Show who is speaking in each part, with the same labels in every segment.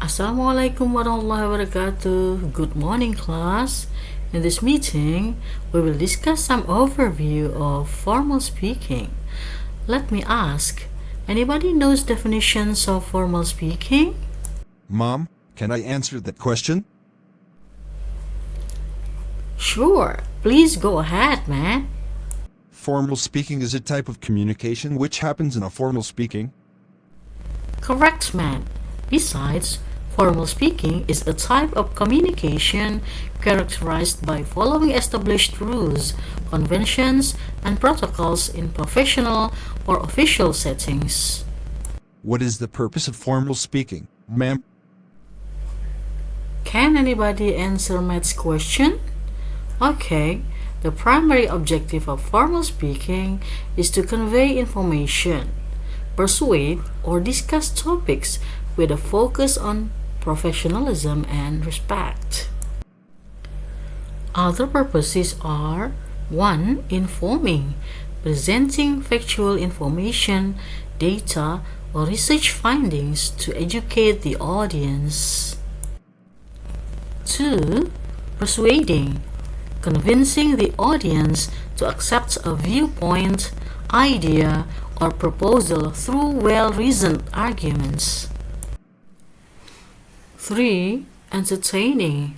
Speaker 1: Assalamualaikum warahmatullahi wabarakatuh. Good morning, class. In this meeting, we will discuss some overview of formal speaking. Let me ask, anybody knows definitions of formal speaking?
Speaker 2: Mom, can I answer that question?
Speaker 1: Sure, please go ahead, man.
Speaker 2: Formal speaking is a type of communication which happens in a formal speaking.
Speaker 1: Correct, man. Besides, formal speaking is a type of communication characterized by following established rules, conventions, and protocols in professional or official settings.
Speaker 2: What is the purpose of formal speaking, ma'am?
Speaker 1: Can anybody answer Matt's question? Okay, the primary objective of formal speaking is to convey information, persuade, or discuss topics with a focus on professionalism and respect. Other purposes are 1. Informing, presenting factual information, data, or research findings to educate the audience. 2. Persuading, convincing the audience to accept a viewpoint, idea, or proposal through well-reasoned arguments. 3. Entertaining,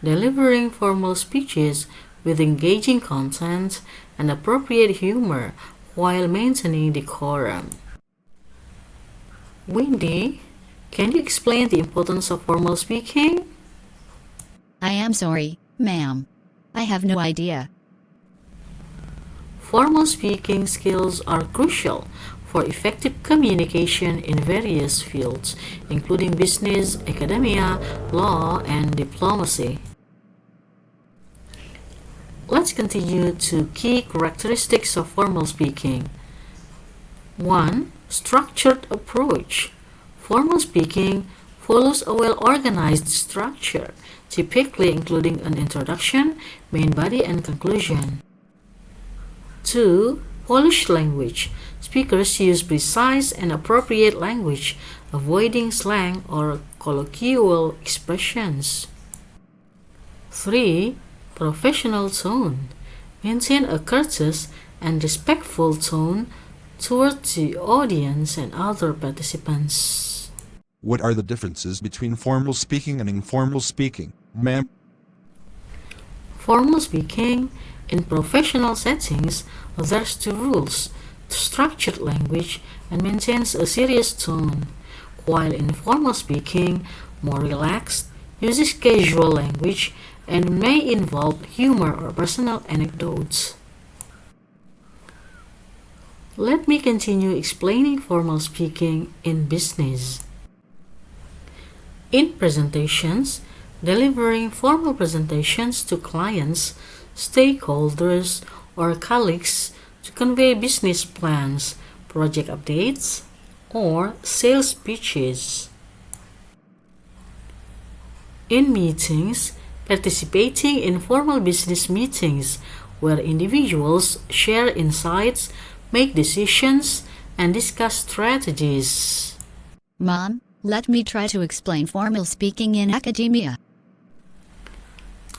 Speaker 1: delivering formal speeches with engaging content and appropriate humor while maintaining decorum. Wendy, can you explain the importance of formal speaking?
Speaker 3: I am sorry, ma'am. I have no idea.
Speaker 1: Formal speaking skills are crucial for effective communication in various fields, including business, academia, law, and diplomacy. Let's continue to key characteristics of formal speaking. 1. Structured approach. Formal speaking follows a well-organized structure, typically including an introduction, main body, and conclusion. 2. Polished language. Speakers use precise and appropriate language, avoiding slang or colloquial expressions. 3. Professional tone. Maintain a courteous and respectful tone towards the audience and other participants.
Speaker 2: What are the differences between formal speaking and informal speaking, ma'am?
Speaker 1: Formal speaking, in professional settings, adheres to rules, structured language, and maintains a serious tone, while informal speaking, more relaxed, uses casual language, and may involve humor or personal anecdotes. Let me continue explaining formal speaking in business. In presentations, delivering formal presentations to clients, stakeholders, or colleagues to convey business plans, project updates, or sales pitches. In meetings, participating in formal business meetings where individuals share insights, make decisions, and discuss strategies.
Speaker 3: Mom, let me try to explain formal speaking in academia.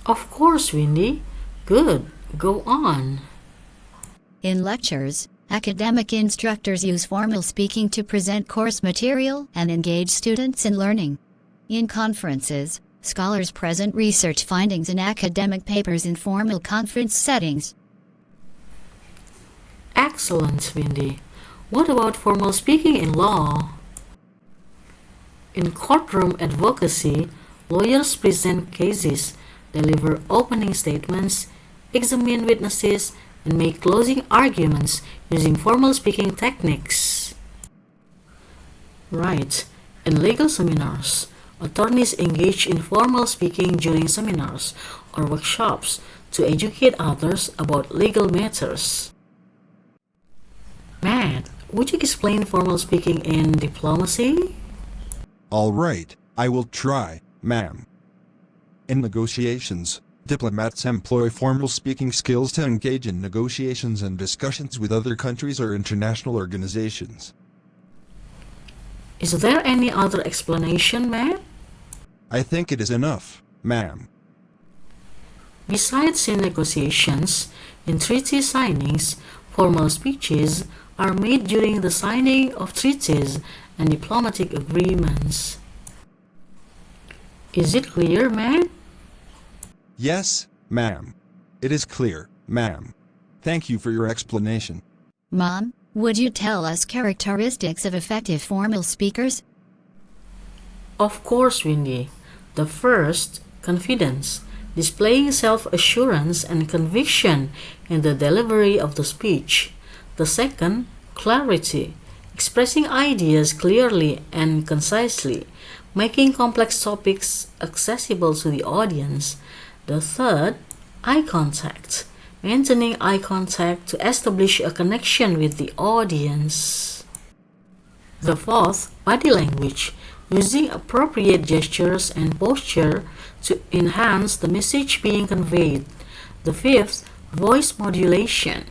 Speaker 1: Of course, Windy. Good. Go on.
Speaker 3: In lectures, academic instructors use formal speaking to present course material and engage students in learning. In conferences, scholars present research findings and academic papers in formal conference settings.
Speaker 1: Excellent, Windy. What about formal speaking in law? In courtroom advocacy, lawyers present cases, deliver opening statements, examine witnesses, and make closing arguments using formal speaking techniques. Right. In legal seminars, attorneys engage in formal speaking during seminars or workshops to educate others about legal matters. Matt, would you explain formal speaking in diplomacy?
Speaker 2: All right, I will try, ma'am. In negotiations, diplomats employ formal speaking skills to engage in negotiations and discussions with other countries or international organizations.
Speaker 1: Is there any other explanation, Matt?
Speaker 2: I think it is enough, ma'am.
Speaker 1: Besides in negotiations, in treaty signings, formal speeches are made during the signing of treaties and diplomatic agreements. Is it clear, ma'am?
Speaker 2: Yes, ma'am. It is clear, ma'am. Thank you for your explanation.
Speaker 3: Mom, would you tell us characteristics of effective formal speakers?
Speaker 1: Of course, Windy. The first, confidence, displaying self-assurance and conviction in the delivery of the speech. The second, clarity, expressing ideas clearly and concisely, making complex topics accessible to the audience. The third, eye contact, maintaining eye contact to establish a connection with the audience. The fourth, body language, using appropriate gestures and posture to enhance the message being conveyed. The fifth, voice modulation,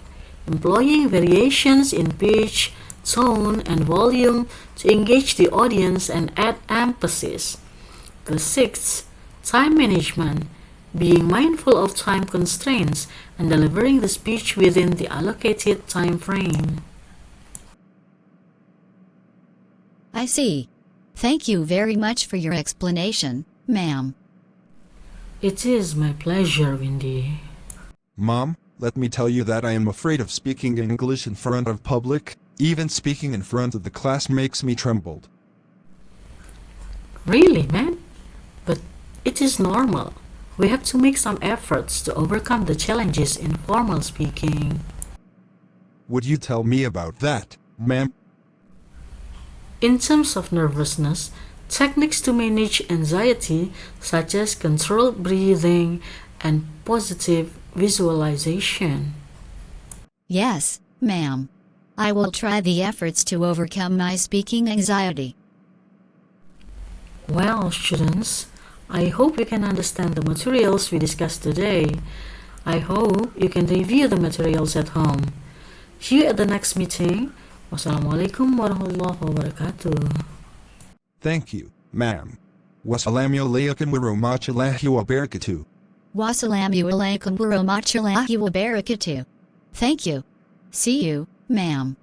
Speaker 1: employing variations in pitch, tone, and volume to engage the audience and add emphasis. The sixth, time management, being mindful of time constraints and delivering the speech within the allocated time frame.
Speaker 3: I see. Thank you very much for your explanation, ma'am.
Speaker 1: It is my pleasure, Windy.
Speaker 2: Mom, let me tell you that I am afraid of speaking English in front of public. Even speaking in front of the class makes me tremble.
Speaker 1: Really, man? But it is normal. We have to make some efforts to overcome the challenges in formal speaking.
Speaker 2: Would you tell me about that, ma'am?
Speaker 1: In terms of nervousness, techniques to manage anxiety such as controlled breathing and positive visualization.
Speaker 3: Yes, ma'am. I will try the efforts to overcome my speaking anxiety.
Speaker 1: Well, students, I hope you can understand the materials we discussed today. I hope you can review the materials at home. See you at the next meeting. Wassalamualaikum warahmatullahi wabarakatuh.
Speaker 2: Thank you, ma'am. Wassalamualaikum warahmatullahi wabarakatuh.
Speaker 3: Wassalamualaikum warahmatullahi wabarakatuh. Thank you. See you, ma'am.